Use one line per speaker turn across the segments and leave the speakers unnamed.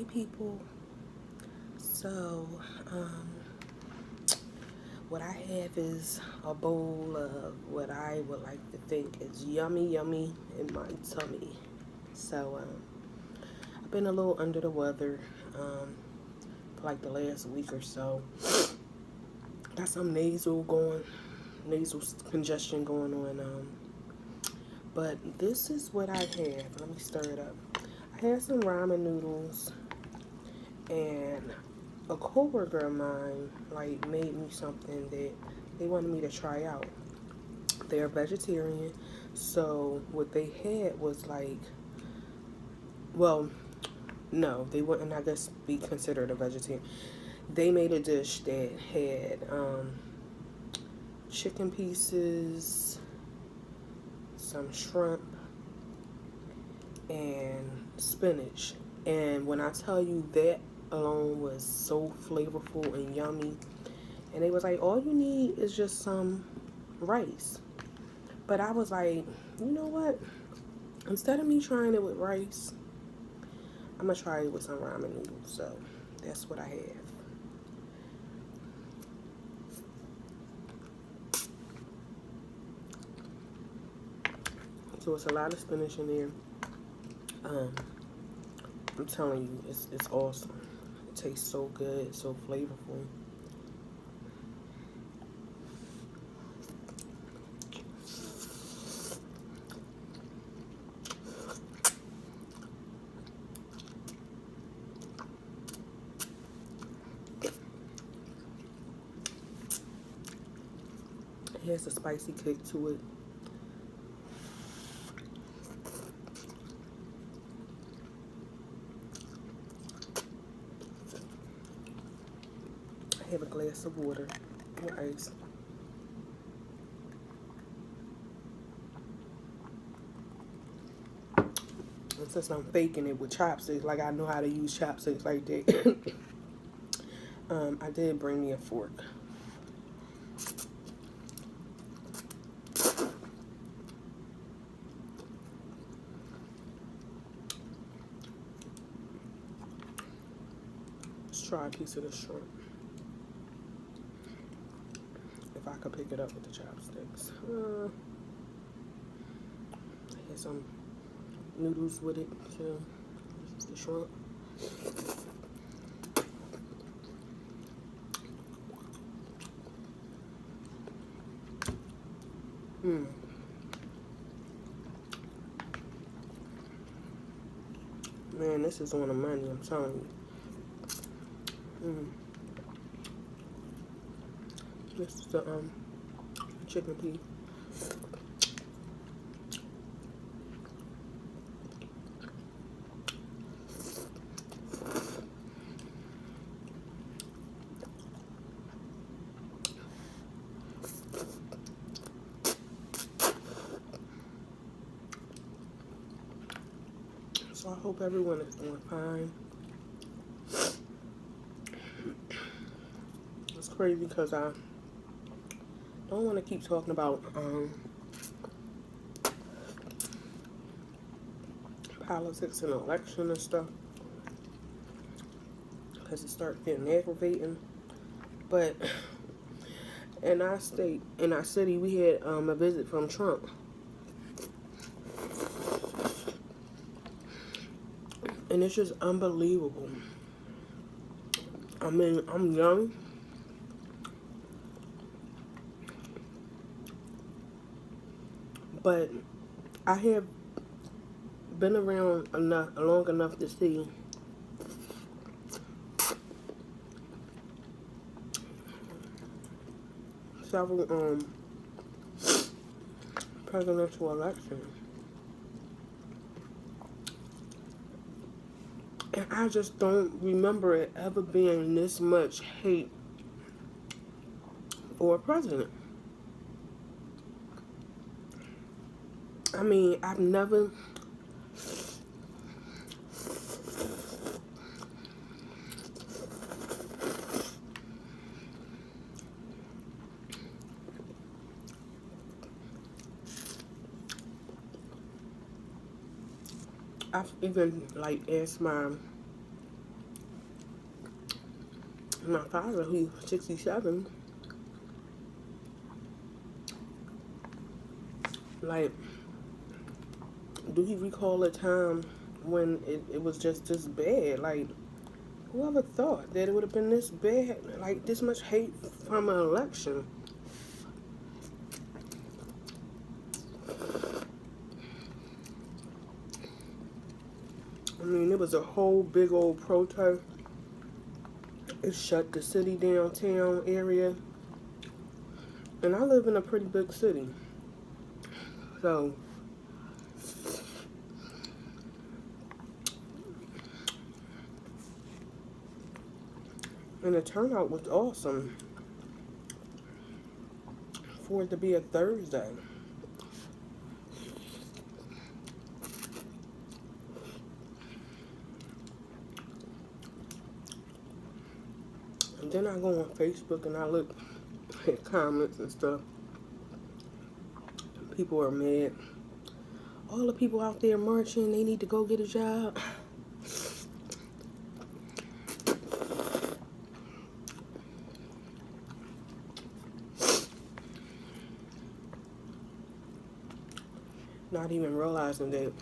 Hey people, so what I have is a bowl of what I would like to think is yummy in my tummy. So I've been a little under the weather for like the last week or so. Got some nasal congestion going on. But this is what I have. Let me stir it up. I had some ramen noodles, and a coworker of mine like made me something that they wanted me to try out. They're vegetarian, so what they had was like, well, no, they wouldn't, I guess, be considered a vegetarian. They made a dish that had chicken pieces, some shrimp, and spinach. And when I tell you that alone was so flavorful and yummy, and they was like, all you need is just some rice. But I was like, you know what? Instead of me trying it with rice, I'm gonna try it with some ramen noodles. So that's what I have. So it's a lot of spinach in there. I'm telling you, it's awesome. It tastes so good, so flavorful. It has a spicy kick to it. I have a glass of water with ice. And since I'm faking it with chopsticks, like I know how to use chopsticks like that, I did bring me a fork. Let's try a piece of the shrimp. If I could pick it up with the chopsticks. I had some noodles with it too. This is the shrimp. Man, this is on the money, I'm telling you. This is the chicken piece. So I hope everyone is doing fine. It's crazy because I don't want to keep talking about politics and election and stuff because it starts getting aggravating. But in our city, we had a visit from Trump. And it's just unbelievable. I mean, I'm young. But I have been around long enough to see several presidential elections. And I just don't remember it ever being this much hate for a president. I mean, I've never I've even like asked my My father, who's 67, like, do he recall a time when it was just this bad? Like, whoever thought that it would have been this bad? Like, this much hate from an election? I mean, it was a whole big old protest. It shut the city downtown area. And I live in a pretty big city. So, and the turnout was awesome for it to be a Thursday. And then I go on Facebook and I look at comments and stuff. People are mad. All the people out there marching, they need to go get a job. Not even realizing that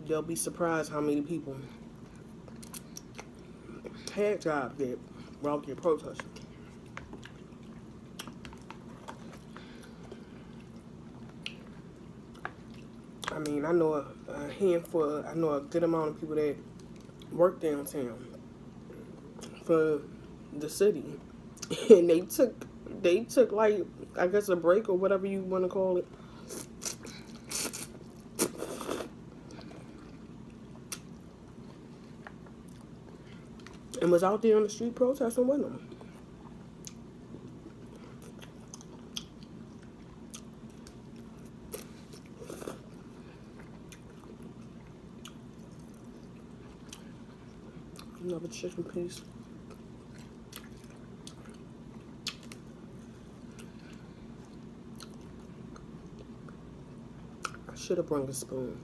they'll be surprised how many people had jobs that were out there protesting. I mean, I know I know a good amount of people that work downtown for the city, and they took like, I guess, a break or whatever you want to call it. And was out there on the street protesting with them. Another chicken piece. I should have brought a spoon.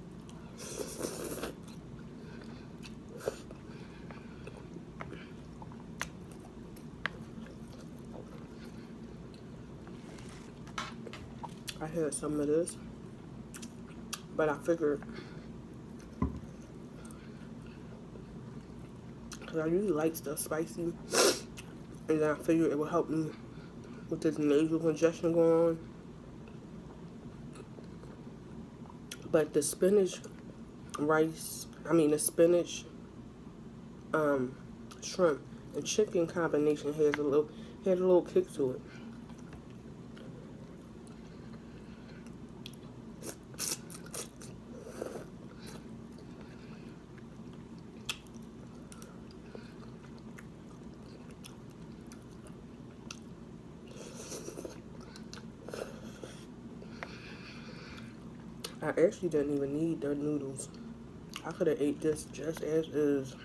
I had some of this, but I figured, because I usually like stuff spicy, and then I figured it would help me with this nasal congestion going on. But the spinach shrimp and chicken combination had a little kick to it. I actually didn't even need their noodles. I could have ate this just as is.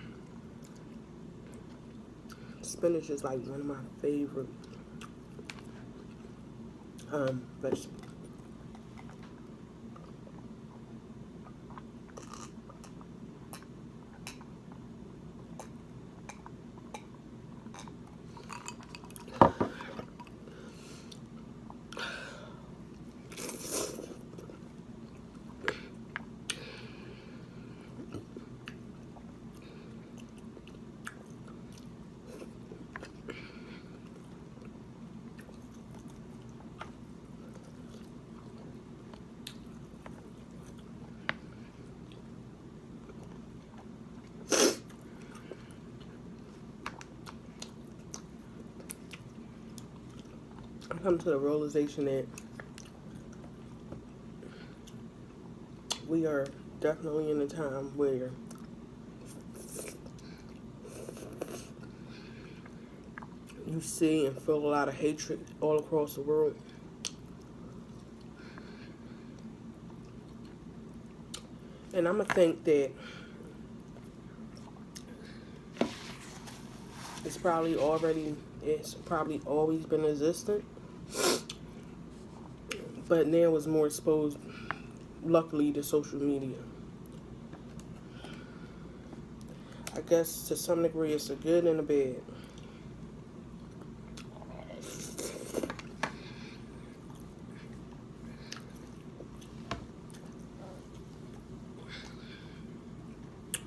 Spinach is like one of my favorite vegetables. I come to the realization that we are definitely in a time where you see and feel a lot of hatred all across the world. And I'm going to think that it's probably always been existent, but now it's more exposed, luckily, to social media. I guess to some degree it's a good and a bad.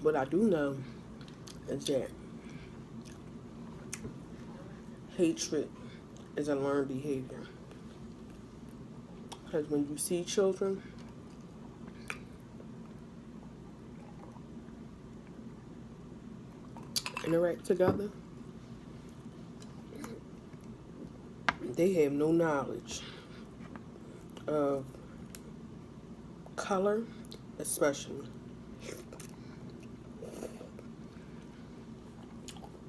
What I do know is that hatred is a learned behavior. Because when you see children interact together, they have no knowledge of color, especially.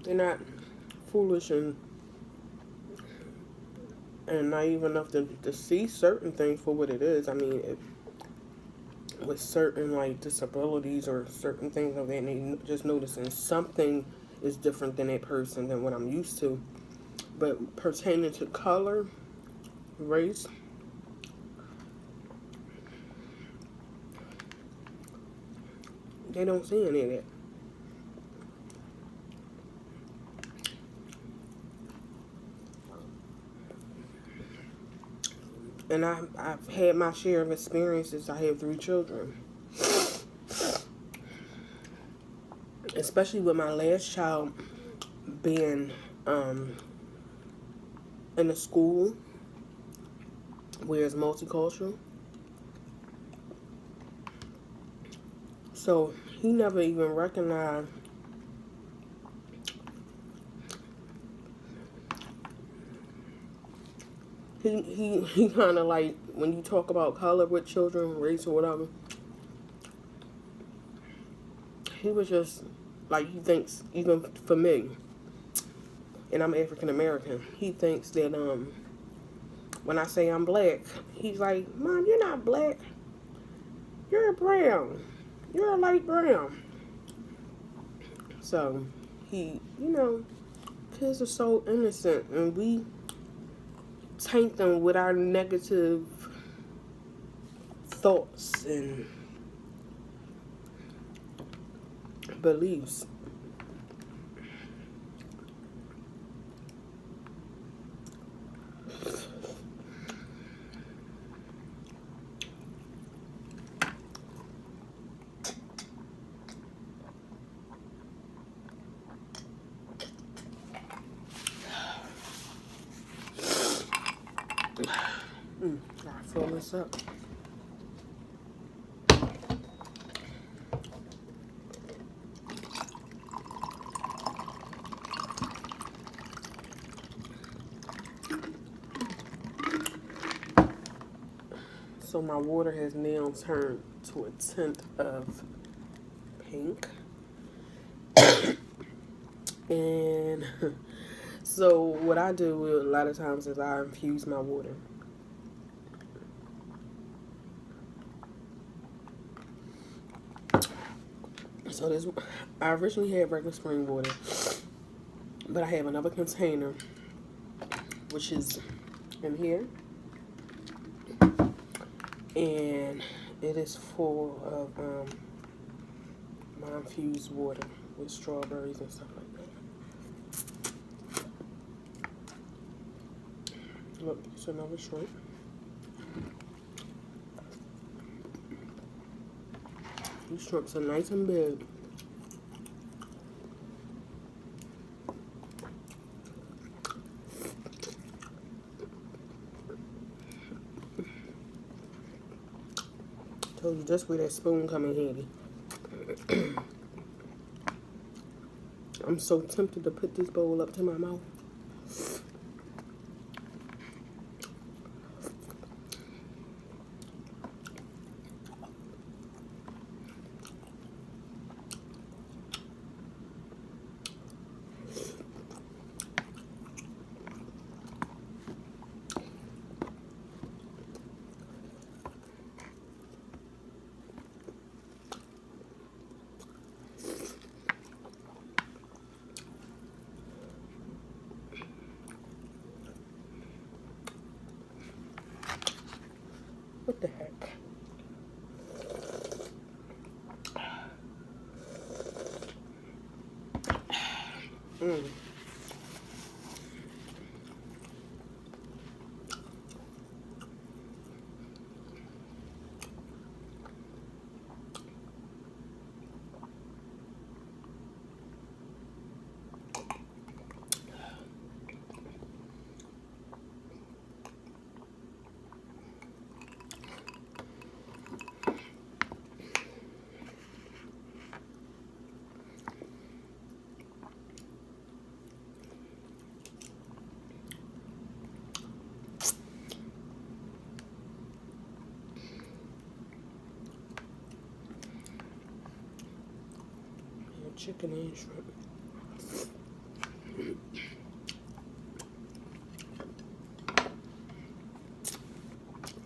They're not foolish and naive enough to see certain things for what it is. I mean, with certain like disabilities or certain things of that, they just noticing something is different than that person than what I'm used to. But pertaining to color, race, they don't see any of that. And I've had my share of experiences. I have 3 children. Especially with my last child being in a school where it's multicultural. So he never even recognized he kind of like, when you talk about color with children, race or whatever, he was just like, he thinks, even for me, and I'm African American, he thinks that when I say I'm black, he's like, Mom, you're not black, you're brown, you're a light brown. So he, kids are so innocent, and we taint them with our negative thoughts and beliefs. Gotta fill this up. So my water has now turned to a tint of pink. And so what I do a lot of times is I infuse my water. So this, I originally had regular spring water, but I have another container, which is in here, and it is full of my infused water with strawberries and stuff like that. Look, it's another shrimp. These shrimps are nice and big. Told you just where that spoon come in handy. I'm so tempted to put this bowl up to my mouth. Mm. Yeah, chicken and shrimp.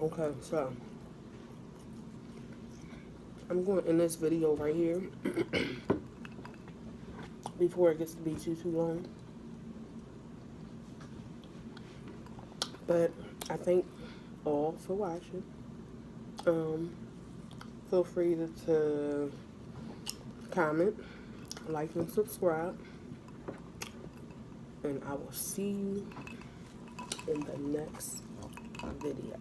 Okay, so I'm going to end this video right here before it gets to be too long. But I thank all for watching. Feel free to comment, like, and subscribe. And I will see you in the next video.